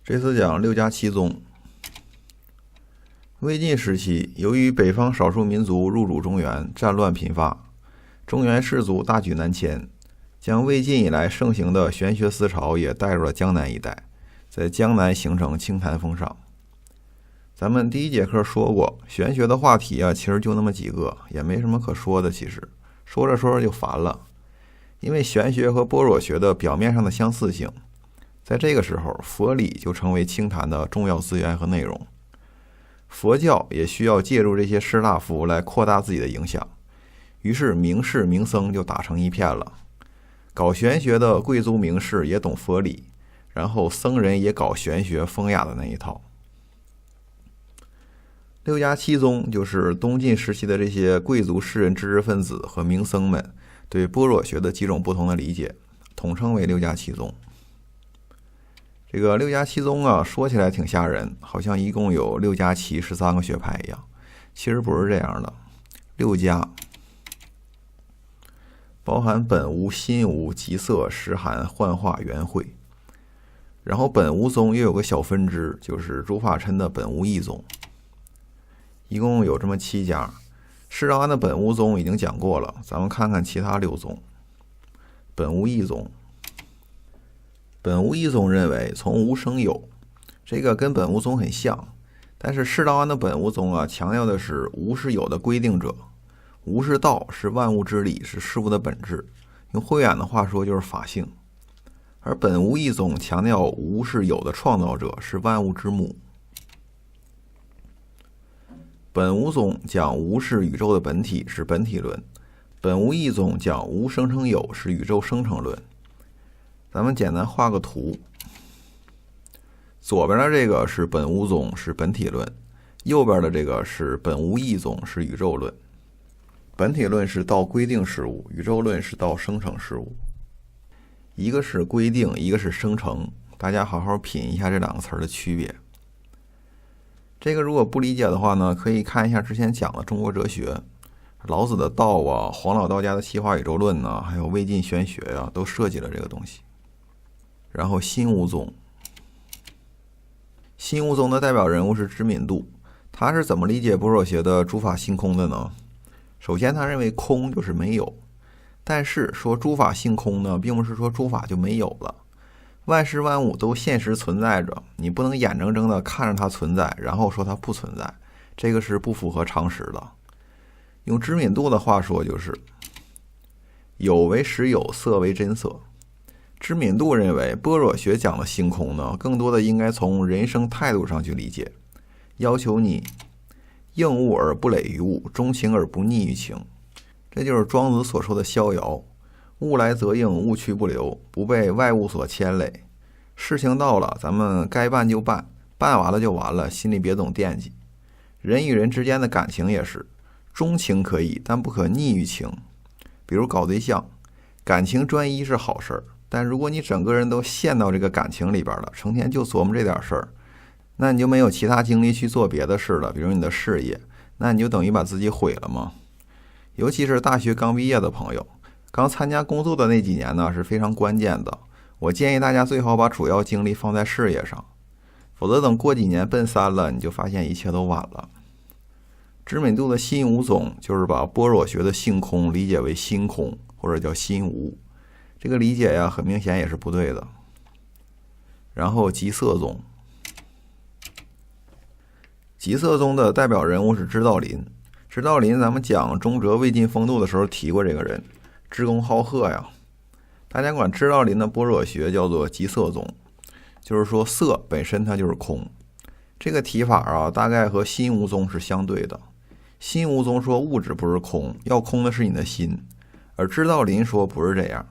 这次讲六家七宗。魏晋时期，由于北方少数民族入主中原，战乱频发，中原士族大举南迁，将魏晋以来盛行的玄学思潮也带入了江南一带，在江南形成清谈风尚。咱们第一节课说过，玄学的话题其实就那么几个，也没什么可说的，其实说着说着就烦了。因为玄学和般若学的表面上的相似性，在这个时候佛理就成为清谈的重要资源和内容。佛教也需要借助这些士大夫来扩大自己的影响，于是名士名僧就打成一片了。搞玄学的贵族名士也懂佛理，然后僧人也搞玄学风雅的那一套。六家七宗就是东晋时期的这些贵族士人知识分子和名僧们对般若学的几种不同的理解，统称为六家七宗。这个六家七宗说起来挺吓人，好像一共有六家七13个学派一样，其实不是这样的。六家包含本无、心无、极色、实含、幻化、圆会，然后本无宗又有个小分支，就是竺法琛的本无义宗，一共有这么7家。释道安的本无宗已经讲过了，咱们看看其他6宗。本无义宗，本无义宗认为从无生有，这个跟本无宗很像，但是释道安的本无宗强调的是无是有的规定者，无是道，是万物之理，是事物的本质，用慧远的话说就是法性。而本无义宗强调无是有的创造者，是万物之母。本无宗讲无是宇宙的本体，是本体论；本无义宗讲无生成有，是宇宙生成论。咱们简单画个图，左边的这个是本无宗，是本体论；右边的这个是本无义宗，是宇宙论。本体论是道规定事物，宇宙论是道生成事物。一个是规定，一个是生成，大家好好品一下这2个词的区别。这个如果不理解的话呢，可以看一下之前讲的中国哲学，老子的道黄老道家的气化宇宙论还有魏晋玄学都涉及了这个东西。然后心无宗，心无宗的代表人物是知敏度，他是怎么理解般若学的诸法性空的呢？首先他认为空就是没有，但是说诸法性空呢，并不是说诸法就没有了，万事万物都现实存在着，你不能眼睁睁的看着它存在，然后说它不存在，这个是不符合常识的。用知敏度的话说，就是有为实有，色为真色。知敏度认为般若学讲的性空呢，更多的应该从人生态度上去理解，要求你应物而不累于物，钟情而不逆于情。这就是庄子所说的逍遥，物来则应，物去不留，不被外物所牵累。事情到了，咱们该办就办，办完了就完了，心里别总惦记。人与人之间的感情也是，钟情可以，但不可逆于情。比如搞对象，感情专一是好事儿，但如果你整个人都陷到这个感情里边了，成天就琢磨这点事儿，那你就没有其他精力去做别的事了，比如你的事业，那你就等于把自己毁了吗？尤其是大学刚毕业的朋友，刚参加工作的那几年呢，是非常关键的。我建议大家最好把主要精力放在事业上，否则等过几年奔3了，你就发现一切都晚了。知敏度的心无宗就是把般若学的性空理解为心空，或者叫心无，这个理解很明显也是不对的。然后极色宗，极色宗的代表人物是知道林。知道林咱们讲中哲魏晋风度的时候提过这个人，知功好客呀。大家管知道林的般若学叫做极色宗，就是说色本身它就是空。这个提法大概和心无宗是相对的。心无宗说物质不是空，要空的是你的心，而知道林说不是这样。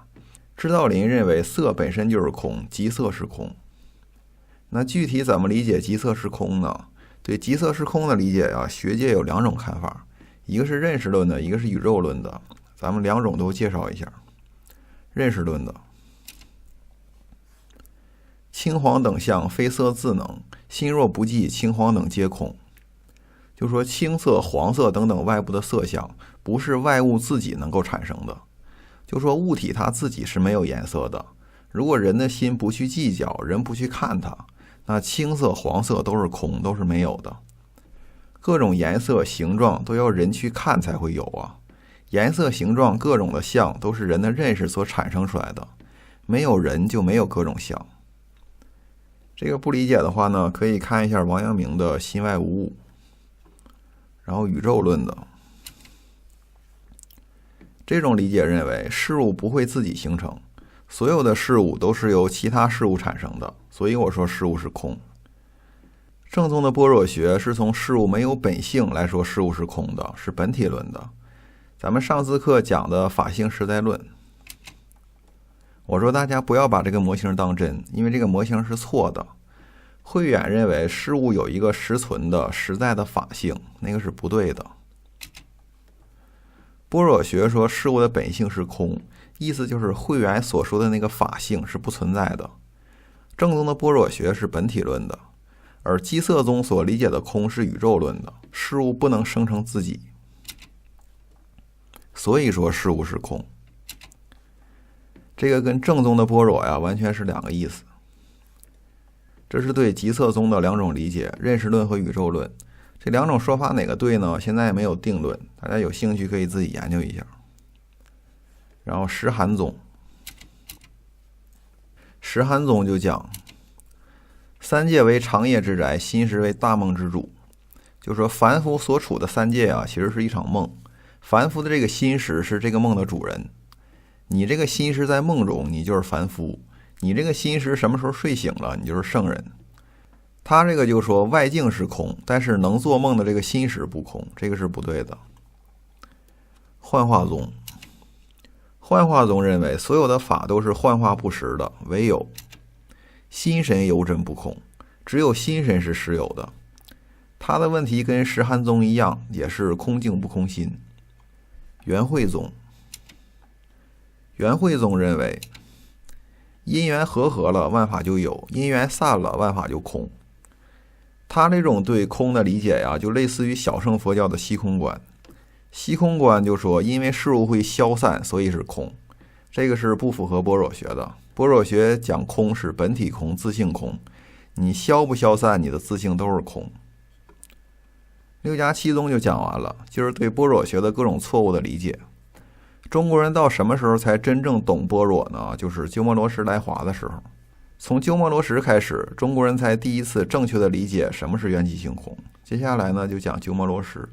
知道林认为色本身就是空，极色是空。那具体怎么理解极色是空呢？对极色是空的理解学界有2种看法，一个是认识论的，一个是宇宙论的。咱们2种都介绍一下。认识论的，青黄等相非色自能，心若不计，青黄等皆空。就说青色、黄色等等外部的色相不是外物自己能够产生的，就说物体它自己是没有颜色的。如果人的心不去计较，人不去看它，那青色、黄色都是空，都是没有的。各种颜色、形状都要人去看才会有啊。颜色、形状各种的相都是人的认识所产生出来的，没有人就没有各种相。这个不理解的话呢，可以看一下王阳明的心外无物，然后宇宙论的这种理解认为事物不会自己形成，所有的事物都是由其他事物产生的，所以我说事物是空。正宗的般若学是从事物没有本性来说事物是空的，是本体论的。咱们上次课讲的法性实在论，我说大家不要把这个模型当真，因为这个模型是错的。慧远认为事物有一个实存的实在的法性，那个是不对的。般若学说事物的本性是空，意思就是慧远所说的那个法性是不存在的。正宗的般若学是本体论的，而基色宗所理解的空是宇宙论的，事物不能生成自己，所以说事物是空。这个跟正宗的般若呀完全是两个意思。这是对基色宗的两种理解，认识论和宇宙论。这两种说法哪个对呢？现在没有定论，大家有兴趣可以自己研究一下。然后石函宗就讲三界为长夜之宅，心识为大梦之主。就说凡夫所处的三界啊，其实是一场梦，凡夫的这个心识是这个梦的主人。你这个心识在梦中，你就是凡夫；你这个心识什么时候睡醒了，你就是圣人。他这个就说外境是空，但是能做梦的这个心识不空，这个是不对的。幻化宗认为所有的法都是幻化不实的，唯有心神有真不空，只有心神是实有的。他的问题跟石函宗一样，也是空境不空心。圆慧宗认为因缘和了，万法就有；因缘散了，万法就空。他这种对空的理解呀，就类似于小乘佛教的虚空观。虚空观就说因为事物会消散，所以是空，这个是不符合般若学的。般若学讲空是本体空、自性空，你消不消散，你的自性都是空。六家七宗就讲完了，就是对般若学的各种错误的理解。中国人到什么时候才真正懂般若呢？就是鸠摩罗什来华的时候。从鸠摩罗什开始，中国人才第一次正确的理解什么是缘起性空。接下来呢，就讲鸠摩罗什。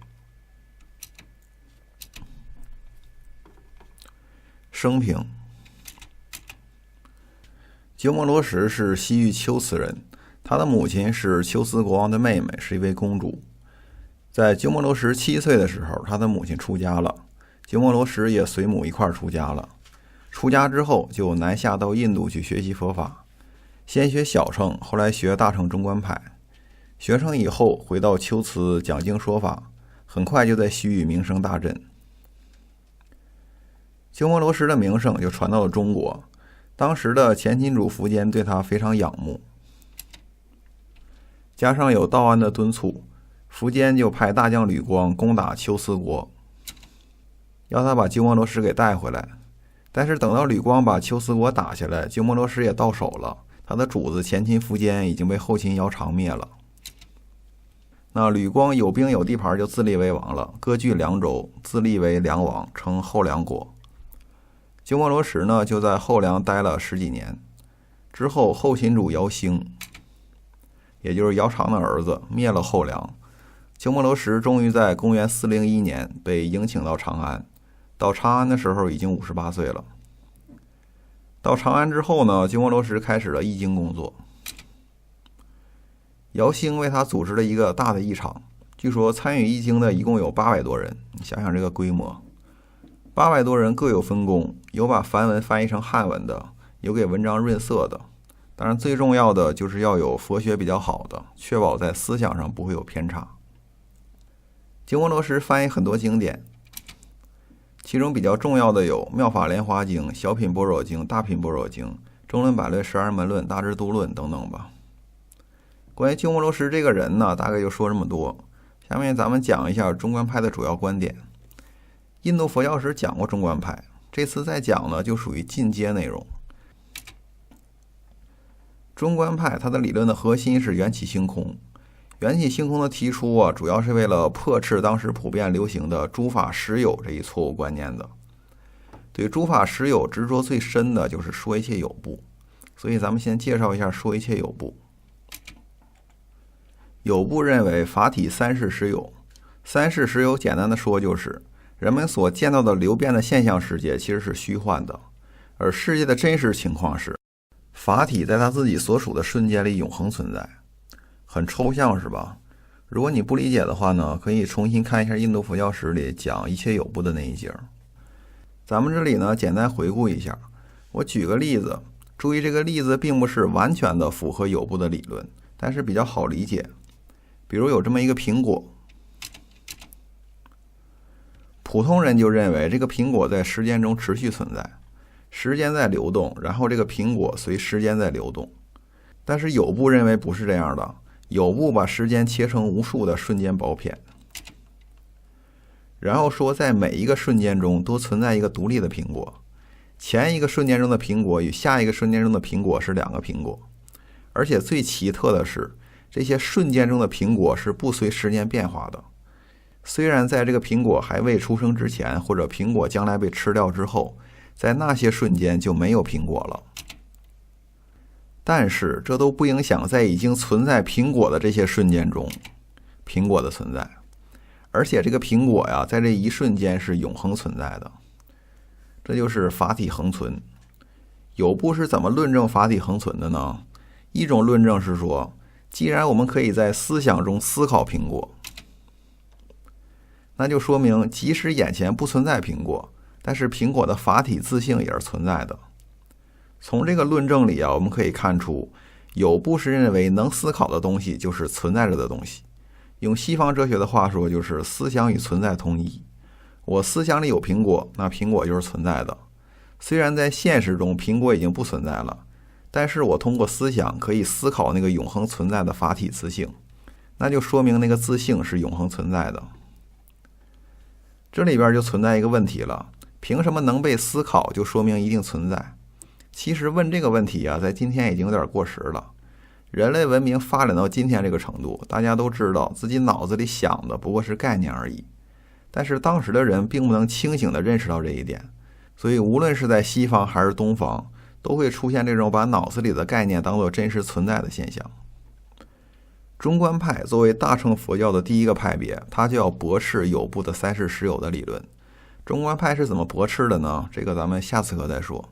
生平，鸠摩罗什是西域龟兹人，他的母亲是龟兹国王的妹妹，是一位公主。在鸠摩罗什7岁的时候，他的母亲出家了，鸠摩罗什也随母一块出家了。出家之后就南下到印度去学习佛法，先学小乘，后来学大乘中观派。学成以后回到龟兹讲经说法，很快就在西域名声大振。鸠摩罗什的名声就传到了中国，当时的前秦主苻坚对他非常仰慕，加上有道安的敦促，苻坚就派大将吕光攻打龟兹国，要他把鸠摩罗什给带回来。但是等到吕光把龟兹国打下来，鸠摩罗什也到手了，他的主子前秦苻坚已经被后秦姚苌灭了。那吕光有兵有地盘，就自立为王了，割据凉州，自立为凉王，称后凉国。鸠摩罗什呢，就在后凉待了10几年。之后后秦主姚兴，也就是姚苌的儿子，灭了后凉。鸠摩罗什终于在公元401年被迎请到长安。到长安的时候已经58岁了。到长安之后呢，鸠摩罗什开始了译经工作。姚兴为他组织了一个大的译场，据说参与译经的一共有800多人，你想想这个规模。800多人各有分工，有把梵文翻译成汉文的，有给文章润色的，当然最重要的就是要有佛学比较好的，确保在思想上不会有偏差。鸠摩罗什翻译很多经典，其中比较重要的有《妙法莲华经》、《小品般若经》、《大品般若经》、《中论百论》、《12门论》、《大智度论》等等吧。关于鸠摩罗什这个人呢，大概就说这么多。下面咱们讲一下中观派的主要观点。印度佛教史讲过中观派，这次再讲呢就属于进阶内容。中观派它的理论的核心是缘起性空。缘起性空的提出啊，主要是为了破斥当时普遍流行的诸法实有这一错误观念的。对诸法实有执着最深的就是说一切有部，所以咱们先介绍一下说一切有部。有部认为法体三世实有，三世实有简单的说就是人们所见到的流变的现象世界其实是虚幻的，而世界的真实情况是法体在它自己所属的瞬间里永恒存在。很抽象是吧？如果你不理解的话呢，可以重新看一下印度佛教史里讲一切有部的那一节。咱们这里呢简单回顾一下，我举个例子，注意这个例子并不是完全的符合有部的理论，但是比较好理解。比如有这么一个苹果，普通人就认为这个苹果在时间中持续存在，时间在流动，然后这个苹果随时间在流动。但是有部认为不是这样的，有部把时间切成无数的瞬间薄片，然后说在每一个瞬间中都存在一个独立的苹果，前一个瞬间中的苹果与下一个瞬间中的苹果是两个苹果，而且最奇特的是这些瞬间中的苹果是不随时间变化的。虽然在这个苹果还未出生之前，或者苹果将来被吃掉之后，在那些瞬间就没有苹果了，但是这都不影响在已经存在苹果的这些瞬间中苹果的存在，而且这个苹果呀在这一瞬间是永恒存在的。这就是法体恒存。有部是怎么论证法体恒存的呢？一种论证是说，既然我们可以在思想中思考苹果，那就说明即使眼前不存在苹果，但是苹果的法体自性也是存在的。从这个论证里啊，我们可以看出，有部是认为能思考的东西就是存在着的东西。用西方哲学的话说，就是思想与存在同一。我思想里有苹果，那苹果就是存在的。虽然在现实中苹果已经不存在了，但是我通过思想可以思考那个永恒存在的法体自性，那就说明那个自性是永恒存在的。这里边就存在一个问题了，凭什么能被思考就说明一定存在？其实问这个问题啊，在今天已经有点过时了。人类文明发展到今天这个程度，大家都知道自己脑子里想的不过是概念而已，但是当时的人并不能清醒地认识到这一点，所以无论是在西方还是东方，都会出现这种把脑子里的概念当作真实存在的现象。中观派作为大乘佛教的第一个派别，它就要驳斥有部的三世实有的理论。中观派是怎么驳斥的呢？这个咱们下次课再说。